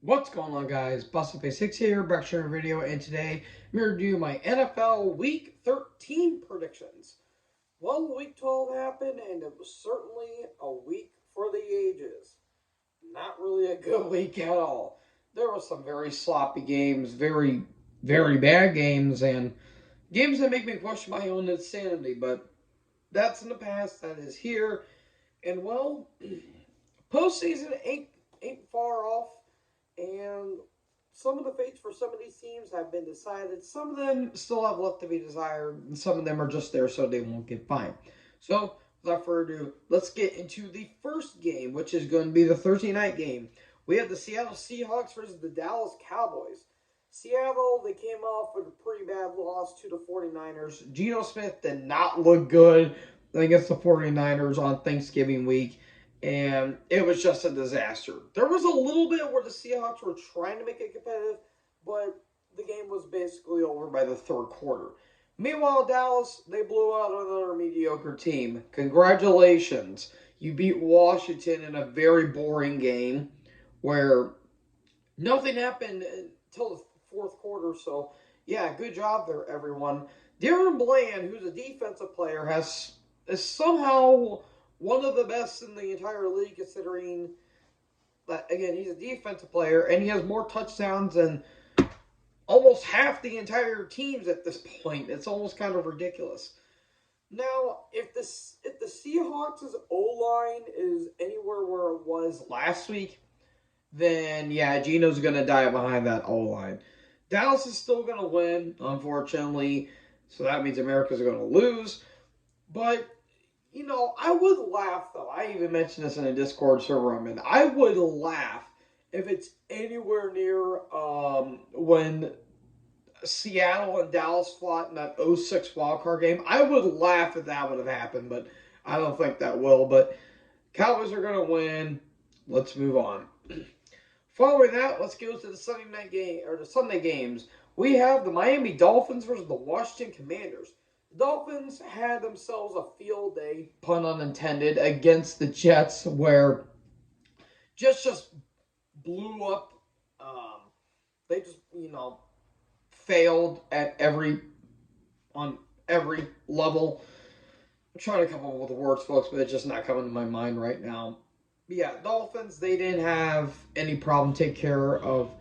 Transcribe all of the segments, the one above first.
What's going on, guys? BustleFace6 here, back sharing a video, and today I'm going to do my NFL Week 13 predictions. Well, Week 12 happened, and it was certainly a week for the ages. Not really a good week at all. There were some very sloppy games, very bad games, and games that make me question my own insanity, but that's in the past, that is here, and well, postseason ain't far off, and some of the fates for some of these teams have been decided. Some of them still have left to be desired, and some of them are just there so they won't get fined. So, without further ado, let's get into the first game, which is going to be the Thursday night game. We have the Seattle Seahawks versus the Dallas Cowboys. Seattle, they came off with a pretty bad loss to the 49ers. Geno Smith did not look good against the 49ers on Thanksgiving week, and it was just a disaster. There was a little bit where the Seahawks were trying to make it competitive, but the game was basically over by the third quarter. Meanwhile, Dallas, they blew out another mediocre team. Congratulations. You beat Washington in a very boring game where nothing happened until the fourth quarter. So, yeah, good job there, everyone. Darren Bland, who's a defensive player, is somehow one of the best in the entire league, considering that, again, he's a defensive player and he has more touchdowns than almost half the entire teams at this point. It's almost kind of ridiculous. Now, if the Seahawks' O line is anywhere where it was last week, then yeah, Geno's gonna die behind that O line. Dallas is still gonna win, unfortunately, so that means America's gonna lose. But I would laugh though. I even mentioned this in a Discord server I'm in. I would laugh if it's anywhere near when Seattle and Dallas fought in that '06 wildcard game. I would laugh if that would have happened, but I don't think that will. But Cowboys are gonna win. Let's move on. Following that, let's go to the Sunday night game or the Sunday games. We have the Miami Dolphins versus the Washington Commanders. The Dolphins had themselves a field day, pun unintended, against the Jets, where just blew up. They just failed at on every level. I'm trying to come up with the words, folks, but it's just not coming to my mind right now. But yeah, Dolphins, they didn't have any problem taking care of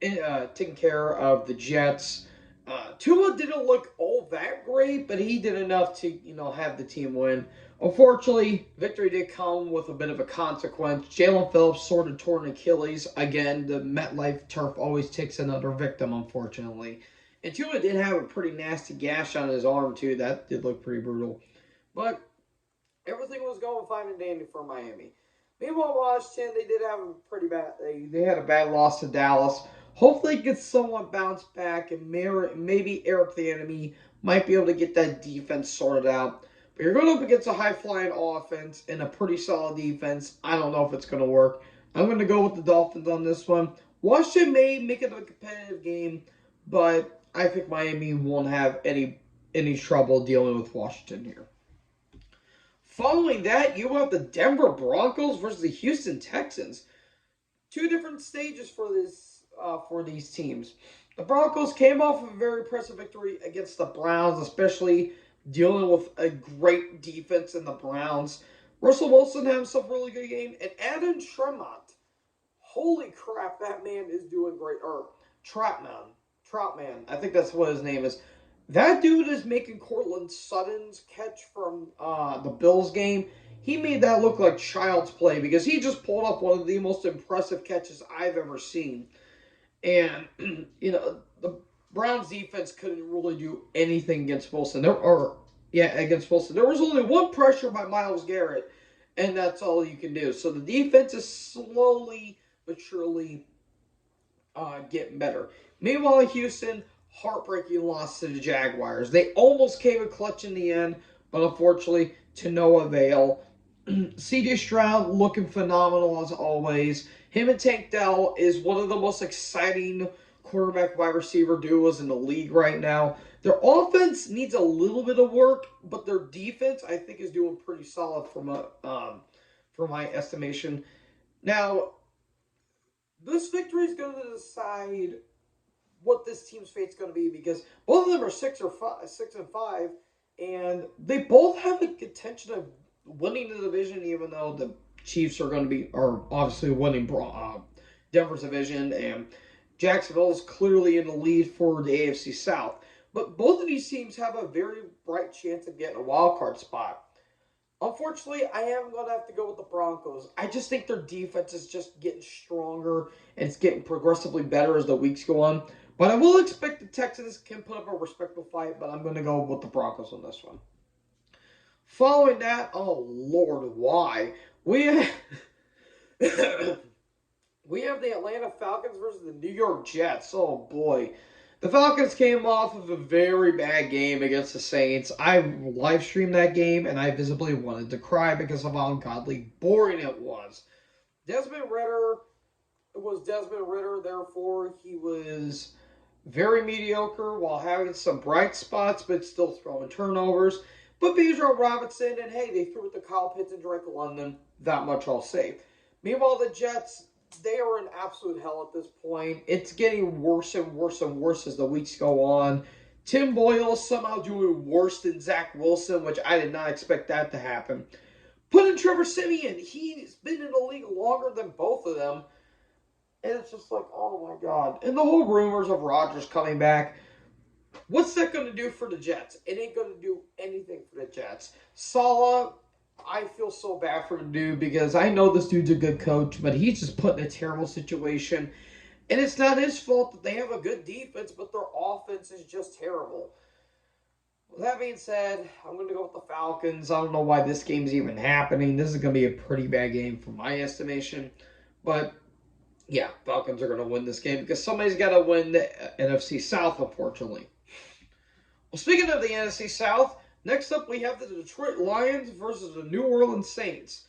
the Jets. Tua didn't look all that great, but he did enough to have the team win. Unfortunately, victory did come with a bit of a consequence. Jalen Phillips sort of torn Achilles again. The MetLife turf always takes another victim, unfortunately. And Tua did have a pretty nasty gash on his arm too. That did look pretty brutal. But everything was going fine and dandy for Miami. Meanwhile, Washington, they did have a pretty bad. They had a bad loss to Dallas. Hopefully, it gets somewhat bounced back, and maybe Eric the Enemy might be able to get that defense sorted out. But you're going up against a high flying offense and a pretty solid defense. I don't know if it's going to work. I'm going to go with the Dolphins on this one. Washington may make it a competitive game, but I think Miami won't have any trouble dealing with Washington here. Following that, you have the Denver Broncos versus the Houston Texans. Two different stages for these teams. The Broncos came off of a very impressive victory against the Browns, especially dealing with a great defense in the Browns. Russell Wilson had himself a really good game, and Adam Tremont. Holy crap, that man is doing great. Or Troutman. I think that's what his name is. That dude is making Cortland Sutton's catch from the Bills game. He made that look like child's play because he just pulled up one of the most impressive catches I've ever seen. And the Browns defense couldn't really do anything against Wilson. Against Wilson. There was only one pressure by Myles Garrett, and that's all you can do. So the defense is slowly but surely getting better. Meanwhile, Houston, heartbreaking loss to the Jaguars. They almost came in clutch in the end, but unfortunately, to no avail. CJ Stroud looking phenomenal as always. Him and Tank Dell is one of the most exciting quarterback wide receiver duos in the league right now. Their offense needs a little bit of work, but their defense I think is doing pretty solid for my estimation. Now, this victory is going to decide what this team's fate's going to be because both of them are 6-5, and they both have the contention of winning the division, even though the Chiefs are obviously winning Denver's division, and Jacksonville is clearly in the lead for the AFC South. But both of these teams have a very bright chance of getting a wild card spot. Unfortunately, I am going to have to go with the Broncos. I just think their defense is just getting stronger and it's getting progressively better as the weeks go on. But I will expect the Texans can put up a respectable fight, but I'm going to go with the Broncos on this one. Following that, oh Lord, why? We have, we have the Atlanta Falcons versus the New York Jets. Oh boy. The Falcons came off of a very bad game against the Saints. I live streamed that game and I visibly wanted to cry because of how ungodly boring it was. Desmond Ridder was Desmond Ridder, therefore he was very mediocre while having some bright spots but still throwing turnovers. But Bijan Robinson, and hey, they threw it to Kyle Pitts and Drake London. That much I'll say. Meanwhile, the Jets, they are in absolute hell at this point. It's getting worse and worse and worse as the weeks go on. Tim Boyle is somehow doing worse than Zach Wilson, which I did not expect that to happen. Put in Trevor Siemian. He's been in the league longer than both of them. And it's just like, oh my God. And the whole rumors of Rodgers coming back. What's that going to do for the Jets? It ain't going to do anything for the Jets. Saleh, I feel so bad for the dude because I know this dude's a good coach, but he's just put in a terrible situation. And it's not his fault that they have a good defense, but their offense is just terrible. With that being said, I'm going to go with the Falcons. I don't know why this game's even happening. This is going to be a pretty bad game from my estimation. But, yeah, Falcons are going to win this game because somebody's got to win the NFC South, unfortunately. Well, speaking of the NFC South, next up we have the Detroit Lions versus the New Orleans Saints.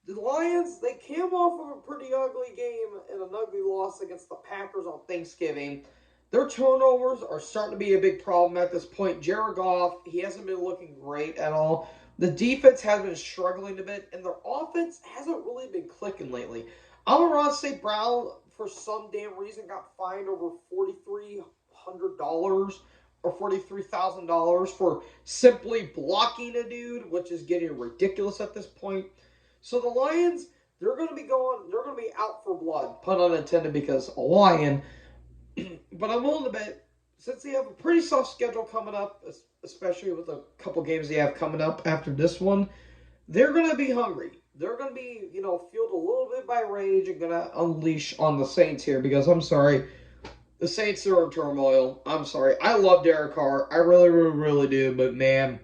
The Lions, they came off of a pretty ugly game and an ugly loss against the Packers on Thanksgiving. Their turnovers are starting to be a big problem at this point. Jared Goff, he hasn't been looking great at all. The defense has been struggling a bit, and their offense hasn't really been clicking lately. Amon-Ra St. Brown, for some damn reason, got fined over $4,300 or $43,000 for simply blocking a dude, which is getting ridiculous at this point. So the Lions, they're going to be out for blood, pun unintended, because a lion. But I'm willing to bet, since they have a pretty soft schedule coming up, especially with a couple games they have coming up after this one, they're going to be hungry. They're going to be, fueled a little bit by rage and going to unleash on the Saints here because I'm sorry. The Saints are in turmoil. I'm sorry. I love Derek Carr. I really, really, really do. But, man,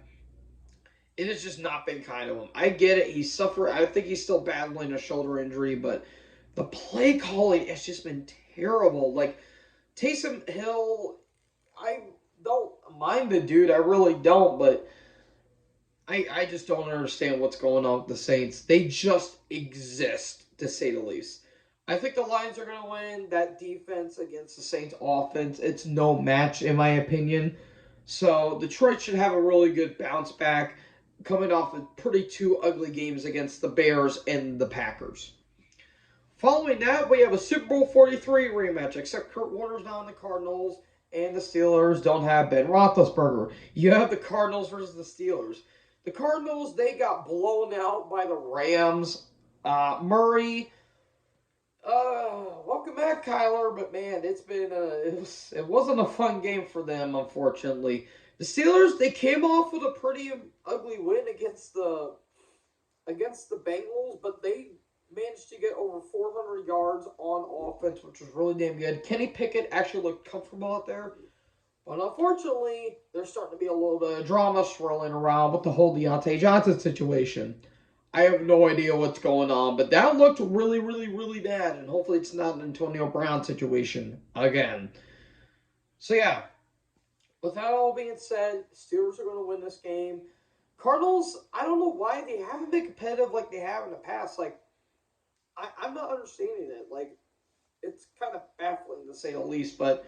it has just not been kind of him. I get it. He's suffering. I think he's still battling a shoulder injury. But the play calling has just been terrible. Like, Taysom Hill, I don't mind the dude. I really don't. But I just don't understand what's going on with the Saints. They just exist, to say the least. I think the Lions are going to win. That defense against the Saints offense, it's no match in my opinion. So Detroit should have a really good bounce back coming off of pretty two ugly games against the Bears and the Packers. Following that, we have a Super Bowl 43 rematch, except Kurt Warner's now in the Cardinals and the Steelers don't have Ben Roethlisberger. You have the Cardinals versus the Steelers. The Cardinals, they got blown out by the Rams. Murray, welcome back, Kyler. But man, it wasn't a fun game for them, unfortunately. The Steelers, they came off with a pretty ugly win against the Bengals, but they managed to get over 400 yards on offense, which was really damn good. Kenny Pickett actually looked comfortable out there. But unfortunately, there's starting to be a little bit of drama swirling around with the whole Deontay Johnson situation. I have no idea what's going on, but that looked really, really, really bad, and hopefully it's not an Antonio Brown situation again. So yeah, with that all being said, Steelers are going to win this game. Cardinals, I don't know why they haven't been competitive like they have in the past. Like, I'm not understanding it. Like, it's kind of baffling to say the least, but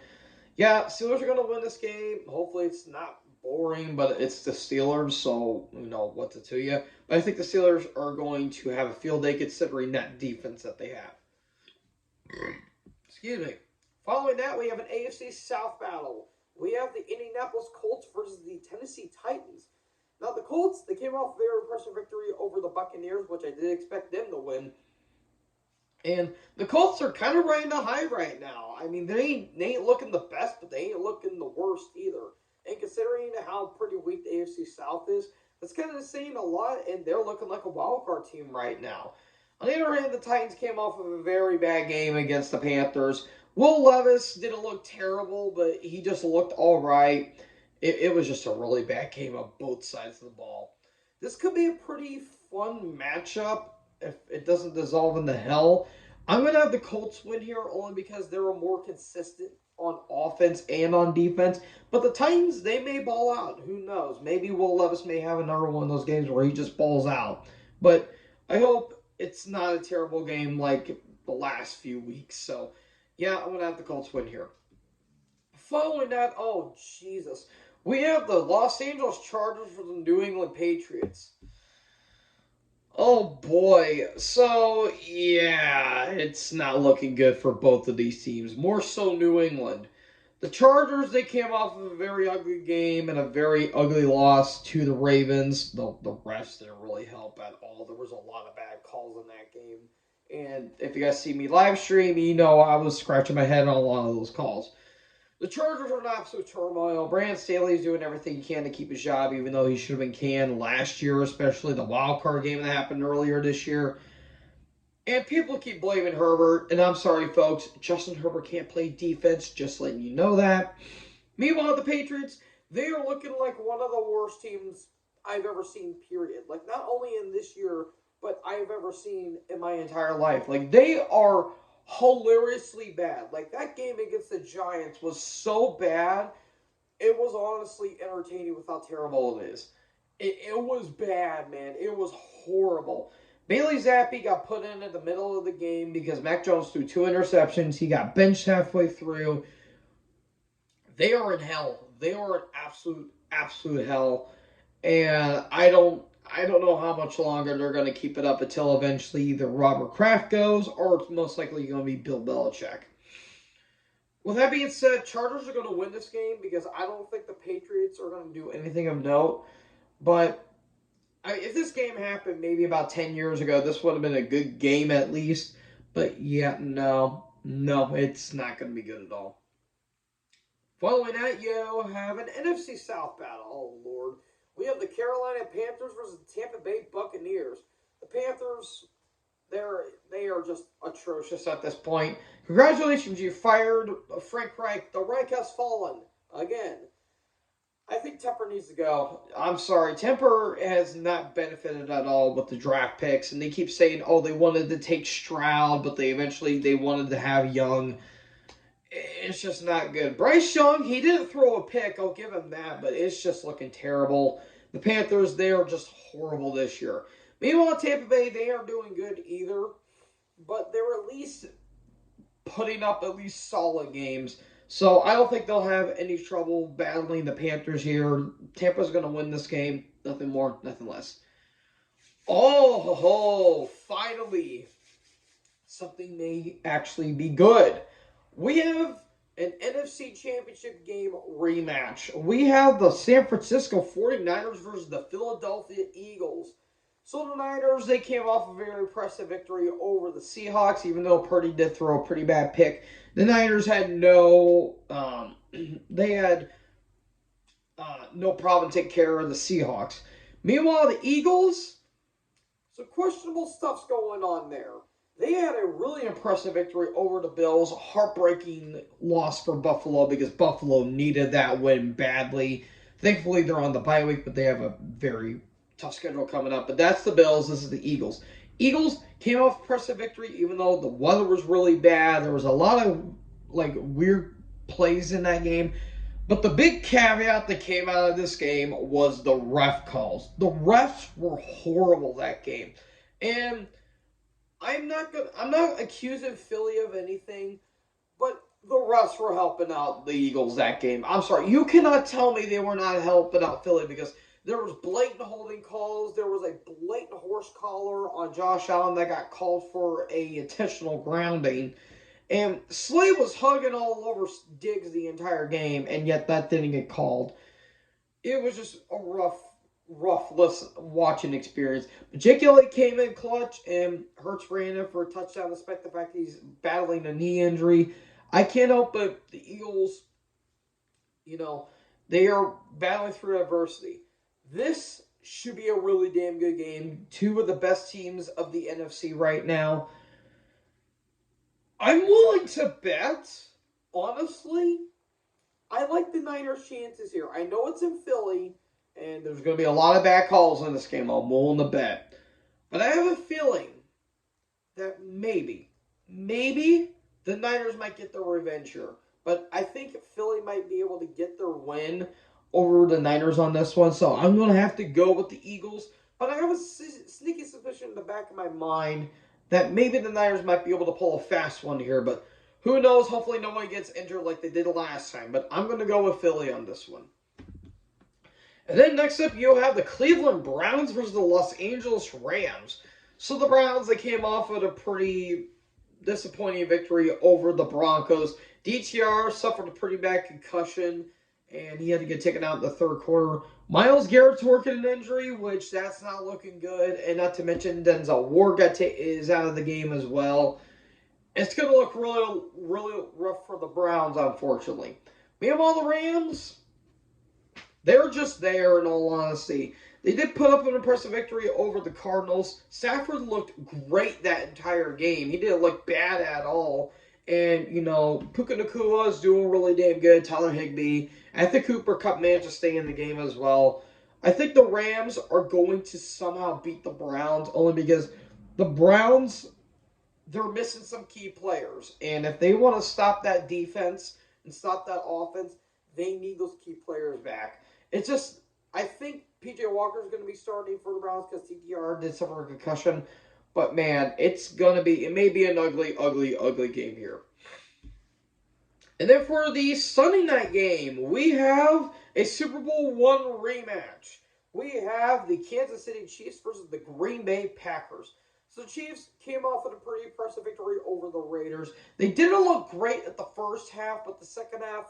yeah, Steelers are going to win this game. Hopefully it's not boring, but it's the Steelers, so you know what to tell you. But I think the Steelers are going to have a field day considering that defense that they have. Excuse me. Following that, we have an AFC South battle. We have the Indianapolis Colts versus the Tennessee Titans. Now, the Colts, they came off a very impressive victory over the Buccaneers, which I did expect them to win. And the Colts are kind of riding the high right now. I mean, they ain't looking the best, but they ain't looking the worst either. And considering how pretty weak the AFC South is, that's kind of saying a lot, and they're looking like a wild card team right now. On the other hand, the Titans came off of a very bad game against the Panthers. Will Levis didn't look terrible, but he just looked all right. It was just a really bad game on both sides of the ball. This could be a pretty fun matchup if it doesn't dissolve into hell. I'm going to have the Colts win here only because they were more consistent on offense and on defense. But the Titans, they may ball out. Who knows? Maybe Will Levis may have another one of those games where he just balls out. But I hope it's not a terrible game like the last few weeks. So, yeah, I'm going to have the Colts win here. Following that, oh, Jesus. We have the Los Angeles Chargers for the New England Patriots. Oh, boy. So, yeah, it's not looking good for both of these teams. More so New England. The Chargers, they came off of a very ugly game and a very ugly loss to the Ravens. The refs didn't really help at all. There was a lot of bad calls in that game. And if you guys see me live stream, you know I was scratching my head on a lot of those calls. The Chargers are in absolute turmoil. Brandon Staley's doing everything he can to keep his job, even though he should have been canned last year, especially the wild card game that happened earlier this year. And people keep blaming Herbert, and I'm sorry, folks. Justin Herbert can't play defense, just letting you know that. Meanwhile, the Patriots, they are looking like one of the worst teams I've ever seen, period. Like, not only in this year, but I've ever seen in my entire life. Like, they are hilariously bad. Like, that game against the Giants was so bad, it was honestly entertaining with how terrible it is. It was bad, man. It was horrible. Bailey Zappi got put in at the middle of the game because Mac Jones threw 2 interceptions. He got benched halfway through. They are in hell. They are in absolute hell. And I don't know how much longer they're going to keep it up until eventually either Robert Kraft goes or it's most likely going to be Bill Belichick. With that being said, Chargers are going to win this game because I don't think the Patriots are going to do anything of note. But if this game happened maybe about 10 years ago, this would have been a good game at least. But yeah, no, it's not going to be good at all. Following that, you have an NFC South battle. Oh, Lord. We have the Carolina Panthers versus the Tampa Bay Buccaneers. The Panthers, they are just atrocious at this point. Congratulations, you fired Frank Reich. The Reich has fallen again. I think Tepper needs to go. I'm sorry. Tepper has not benefited at all with the draft picks. And they keep saying, oh, they wanted to take Stroud, but they wanted to have Young. It's just not good. Bryce Young, he didn't throw a pick. I'll give him that, but it's just looking terrible. The Panthers, they are just horrible this year. Meanwhile, Tampa Bay, they aren't doing good either, but they're at least putting up at least solid games. So I don't think they'll have any trouble battling the Panthers here. Tampa's going to win this game. Nothing more, nothing less. Oh, finally, something may actually be good. We have an NFC Championship game rematch. We have the San Francisco 49ers versus the Philadelphia Eagles. So the Niners, they came off a very impressive victory over the Seahawks, even though Purdy did throw a pretty bad pick. The Niners had no problem taking care of the Seahawks. Meanwhile, the Eagles, some questionable stuff's going on there. They had a really impressive victory over the Bills. Heartbreaking loss for Buffalo because Buffalo needed that win badly. Thankfully, they're on the bye week, but they have a very tough schedule coming up. But that's the Bills. This is the Eagles. Eagles came off impressive victory, even though the weather was really bad. There was a lot of weird plays in that game. But the big caveat that came out of this game was the ref calls. The refs were horrible that game. And I'm not accusing Philly of anything, but the refs were helping out the Eagles that game. I'm sorry. You cannot tell me they were not helping out Philly because there was blatant holding calls. There was a blatant horse collar on Josh Allen that got called for a intentional grounding. And Slay was hugging all over Diggs the entire game, and yet that didn't get called. It was just a rough watching experience. But Jake Elliott came in clutch, and Hurts ran in for a touchdown, despite the fact that he's battling a knee injury. I can't help but the Eagles, they are battling through adversity. This should be a really damn good game. Two of the best teams of the NFC right now. I'm willing to bet, honestly, I like the Niners' chances here. I know it's in Philly, and there's going to be a lot of bad calls in this game. I'm willing to bet. But I have a feeling that maybe the Niners might get their revenge here. But I think Philly might be able to get their win over the Niners on this one. So I'm going to have to go with the Eagles. But I have a sneaky suspicion in the back of my mind that maybe the Niners might be able to pull a fast one here. But who knows? Hopefully no one gets injured like they did last time. But I'm going to go with Philly on this one. And then next up, you'll have the Cleveland Browns versus the Los Angeles Rams. So the Browns, they came off with a pretty disappointing victory over the Broncos. DTR suffered a pretty bad concussion, and he had to get taken out in the third quarter. Myles Garrett's working an injury, which that's not looking good. And not to mention Denzel Ward is out of the game as well. It's going to look really, really rough for the Browns, unfortunately. Meanwhile, the Rams, they're just there, in all honesty. They did put up an impressive victory over the Cardinals. Stafford looked great that entire game. He didn't look bad at all. And, Puka Nacua is doing really damn good. Tyler Higbee. I think Cooper Kupp managed to stay in the game as well. I think the Rams are going to somehow beat the Browns, only because the Browns, they're missing some key players. And if they want to stop that defense and stop that offense, they need those key players back. It's just, I think P.J. Walker is going to be starting for the Browns because TTR did suffer a concussion. But, man, it may be an ugly, ugly, ugly game here. And then for the Sunday night game, we have a Super Bowl I rematch. We have the Kansas City Chiefs versus the Green Bay Packers. So the Chiefs came off with a pretty impressive victory over the Raiders. They didn't look great at the first half, but the second half,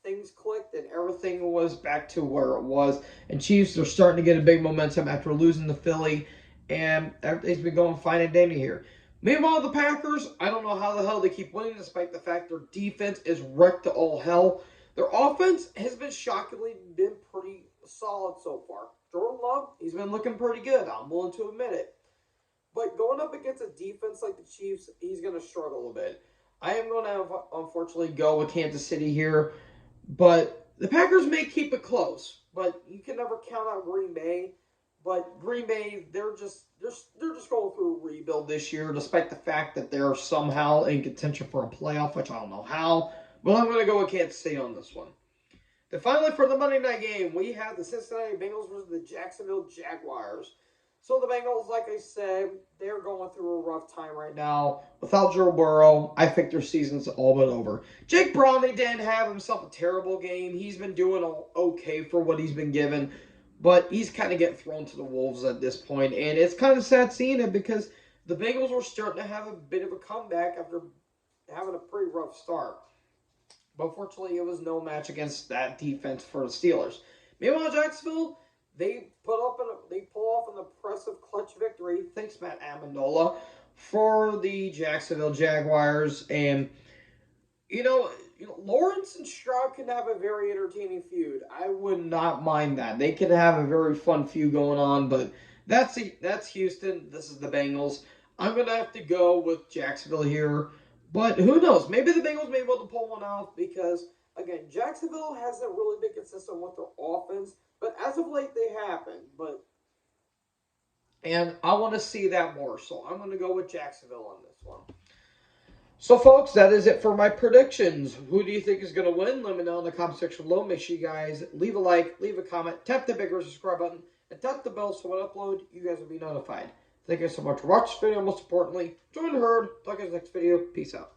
things clicked and everything was back to where it was. And Chiefs are starting to get a big momentum after losing to Philly, and everything's been going fine and dandy here. Meanwhile, the Packers, I don't know how the hell they keep winning despite the fact their defense is wrecked to all hell. Their offense has been shockingly pretty solid so far. Jordan Love, he's been looking pretty good. I'm willing to admit it. But going up against a defense like the Chiefs, he's going to struggle a bit. I am going to, unfortunately, go with Kansas City here. But the Packers may keep it close. But you can never count out Green Bay. But Green Bay, they're just going through a rebuild this year, despite the fact that they're somehow in contention for a playoff, which I don't know how. But I'm going to go with Kansas City on this one. Then finally, for the Monday night game, we have the Cincinnati Bengals versus the Jacksonville Jaguars. So the Bengals, like I said, they're going through a rough time right now. Without Joe Burrow, I think their season's all but over. Jake Browning didn't have himself a terrible game. He's been doing okay for what he's been given. But he's kind of getting thrown to the wolves at this point. And it's kind of sad seeing it because the Bengals were starting to have a bit of a comeback after having a pretty rough start. But unfortunately, it was no match against that defense for the Steelers. Meanwhile, Jacksonville, they pull off an impressive clutch victory. Thanks, Matt Amendola, for the Jacksonville Jaguars. And, Lawrence and Stroud can have a very entertaining feud. I would not mind that. They could have a very fun feud going on, but that's Houston. This is the Bengals. I'm going to have to go with Jacksonville here. But who knows? Maybe the Bengals may be able to pull one off because, again, Jacksonville hasn't really been consistent with their offense. But as of late, they haven't. And I want to see that more. So I'm going to go with Jacksonville on this one. So, folks, that is it for my predictions. Who do you think is going to win? Let me know in the comment section below. Make sure you guys leave a like, leave a comment, tap the big red subscribe button, and tap the bell so when I upload, you guys will be notified. Thank you so much for watching this video. Most importantly, join the herd. Talk to you in the next video. Peace out.